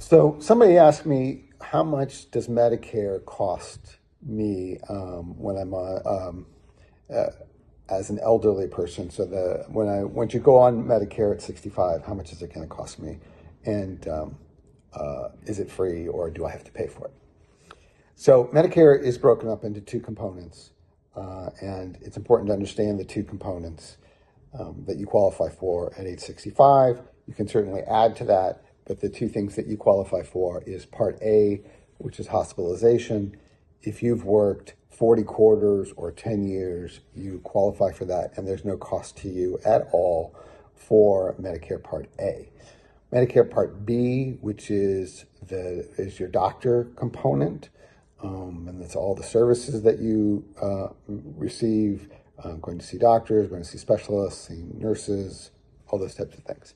So somebody asked me, how much does Medicare cost me when I'm uh, as an elderly person? So once you go on Medicare at 65, how much is it going to cost me? And is it free or do I have to pay for it? So Medicare is broken up into two components, and it's important to understand the two components that you qualify for at age 65. You can certainly add to that, but the two things that you qualify for is Part A, which is hospitalization. If you've worked 40 quarters or 10 years, you qualify for that, and there's no cost to you at all for Medicare Part A. Medicare Part B, which is your doctor component, and that's all the services that you receive, going to see doctors, going to see specialists, seeing nurses, all those types of things.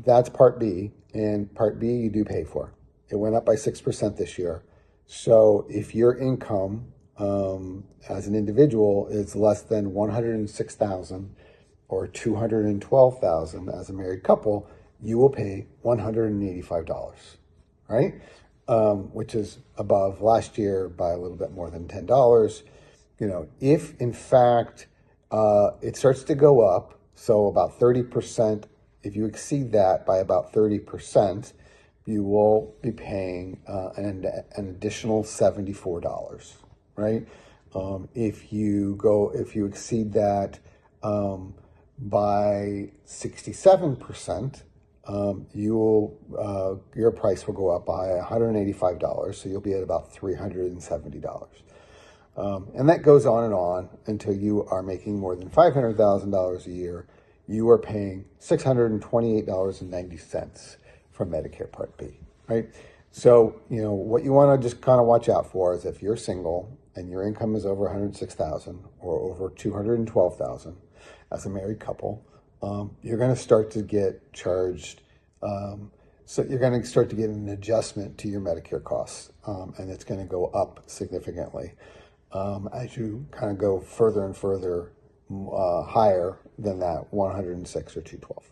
That's Part B, and Part B you do pay for. It went up by 6% this year. So if your income as an individual is less than $106,000 or $212,000 as a married couple, you will pay $185, right? Which is above last year by a little bit more than $10. If in fact it starts to go up, so about 30%, if you exceed that by about 30%, you will be paying an additional $74, right? If you exceed that by 67%, your price will go up by $185, so you'll be at about $370. And that goes on until you are making more than $500,000 a year. You are paying $628.90 for Medicare Part B, right? So, what you want to just kind of watch out for is if you're single and your income is over $106,000 or over $212,000 as a married couple, you're going to start to get charged. So you're going to start to get an adjustment to your Medicare costs, and it's going to go up significantly as you kind of go further and further higher than that 106 or 212.